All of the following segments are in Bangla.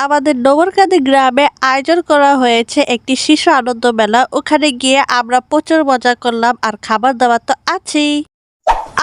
আমাদের নগরকান্দি গ্রামে আয়োজন করা হয়েছে একটি শিশু আনন্দ মেলা। ওখানে গিয়ে আমরা প্রচুর মজা করলাম আর খাবার দাবার তো আছেই।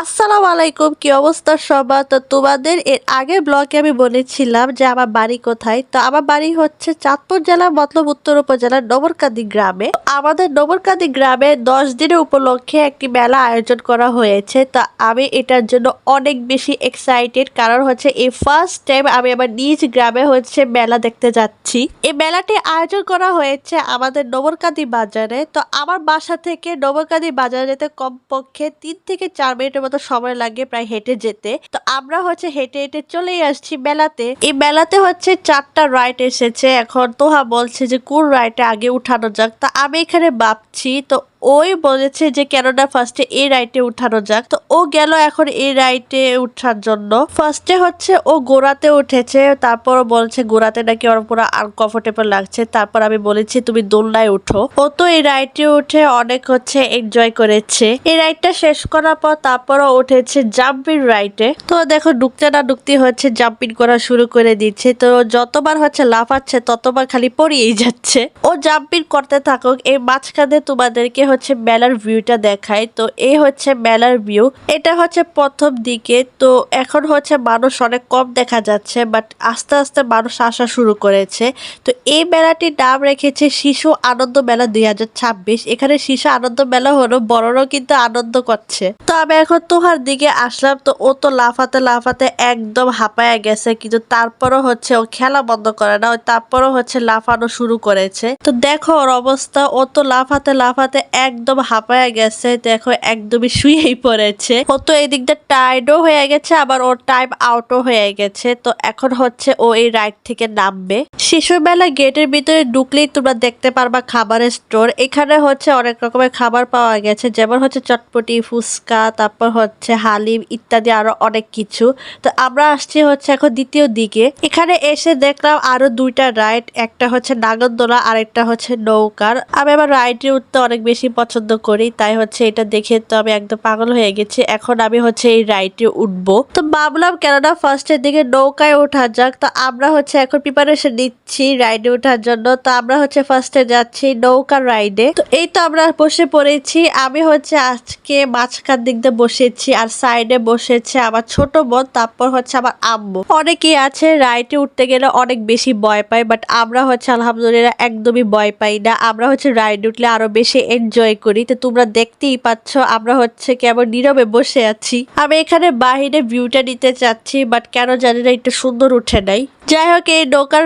আসসালামু আলাইকুম, কি অবস্থা সবার? তো তোমাদের এর আগের ব্লগে আমি বলেছিলাম যে আমার বাড়ি কোথায়। তো আমার বাড়ি হচ্ছে চাঁদপুর জেলা মতলব উত্তর উপজেলার নগরকান্দি গ্রামে। আমাদের নগরকান্দি গ্রামে 10 দিনের উপলক্ষে একটি মেলা আয়োজন করা হয়েছে। তো আমি এটার জন্য অনেক বেশি এক্সাইটেড, কারণ হচ্ছে এই ফার্স্ট টাইম আমি আমার নিজ গ্রামে হচ্ছে মেলা দেখতে যাচ্ছি। এই মেলাটি আয়োজন করা হয়েছে আমাদের নগরকান্দি বাজারে। তো আমার বাসা থেকে নগরকান্দি বাজারে যেতে কমপক্ষে 3 থেকে 4 মিনিটের মতো সময় লাগে প্রায় হেঁটে যেতে। তো আমরা হচ্ছে হেঁটে হেঁটে চলেই আসছি মেলাতে। এই মেলাতে হচ্ছে 4টা রাইড এসেছে। এখন তোহা বলছে যে কোন রাইডে আগে উঠানো যাক। তা আমি এখানে ভাবছি, তো ওই বলেছে যে কেননা ফার্স্টে এই রাইডে উঠানো যাক। তো ও গেল এখন এই রাইডে উঠার জন্য। ফার্স্টে হচ্ছে ও গোড়াতে উঠেছে, তারপর বলছে গোড়াতে নাকি ওর পুরো আনকমফোর্টেবল লাগছে। তারপর আমি বলেছি তুমি দোলনায় উঠো। ও তো এই রাইডে উঠে অনেক হচ্ছে এনজয় করেছে। এই রাইডটা শেষ করার পর তারপরও উঠেছে জাম্পিং রাইডে। তো দেখো ঢুকতে না ঢুকতে হচ্ছে জাম্পিং করা শুরু করে দিচ্ছে। তো যতবার হচ্ছে লাফাচ্ছে ততবার খালি পড়িয়েই যাচ্ছে। ও জাম্পিং করতে থাকুক, এই মাঝখানে তোমাদেরকে হচ্ছে মেলার ভিউটা দেখায়। তো এই হচ্ছে মেলার ভিউ, এটা হচ্ছে প্রথম দিকে। তো এখন হচ্ছে মানুষ অনেক কম দেখা যাচ্ছে, বাট আস্তে আস্তে মানুষ আসা শুরু করেছে। তো এই মেলাটির নাম রেখেছে শিশু আনন্দ মেলা 2026। এখানে শিশু আনন্দ মেলা হলো, বড়রাও কিন্তু আনন্দ করছে। তো আমি এখন তোহার দিকে আসলাম। তো ও তো লাফাতে লাফাতে একদম হাঁপায়া গেছে, কিন্তু তারপরও হচ্ছে ও খেলা বন্ধ করে না, তারপরও হচ্ছে লাফানো শুরু করেছে। তো দেখো ওর অবস্থা, ও তো লাফাতে লাফাতে একদম হাঁপায়া গেছে। দেখো একদমই শুয়েই পড়েছে। ও তো এই দিকটা টায়ার্ডও হয়ে গেছে, আবার ওর টাইম আউটও হয়ে গেছে। তো এখন হচ্ছে ও এই রাইড থেকে নামবে। শিশু মেলা গেটের ভিতরে ঢুকলেই তোমরা দেখতে পারবা খাবারের স্টোর। এখানে হচ্ছে অনেক রকমের খাবার পাওয়া গেছে, যেমন হচ্ছে চটপটি, ফুচকা, তারপর হচ্ছে হালিম ইত্যাদি আরো অনেক কিছু। তো আমরা আসছি হচ্ছে এখন দ্বিতীয় দিকে। এখানে এসে দেখলাম আরো 2টা রাইড, একটা হচ্ছে নাগরদোলা আর একটা হচ্ছে নৌকার। আমি আবার রাইডে উঠতে অনেক বেশি পছন্দ করি, তাই হচ্ছে এটা দেখে তো আমি একদম পাগল হয়ে গেছি। এখন আমি হচ্ছে এই রাইডে উঠবো। তো ভাবলাম কেননা ফার্স্টের দিকে নৌকায় ওঠা যাক। তো আমরা হচ্ছে এখন প্রিপারেশন নিচ্ছি রাইডে ওঠার জন্য। তো আমরা হচ্ছে ফার্স্টে যাচ্ছি নৌকার রাইডে। তো এই তো আমরা বসে পড়েছি। আমি হচ্ছে আজকে মাঝখান দিক দিয়ে বসেছি, আর সাইডে বসেছে আমার ছোট বোন, তারপর হচ্ছে আমার আম্মু। অনেকেই আছে রাইডে উঠতে গেলে অনেক বেশি ভয় পায়, বাট আমরা হচ্ছে আলহামদুলিল্লাহ একদমই ভয় পাই না। আমরা হচ্ছে রাইড উঠলে আরো বেশি এনজয় করি। তো তোমরা দেখতেই পাচ্ছ আমরা হচ্ছে কেমন নীরবে বসে আছি। আমি এখানে বাহিরে ভিউটা নিতে চাচ্ছি, বাট কেন জানি না একটু সুন্দর উঠে নাই। যাই হোক, এই নৌকার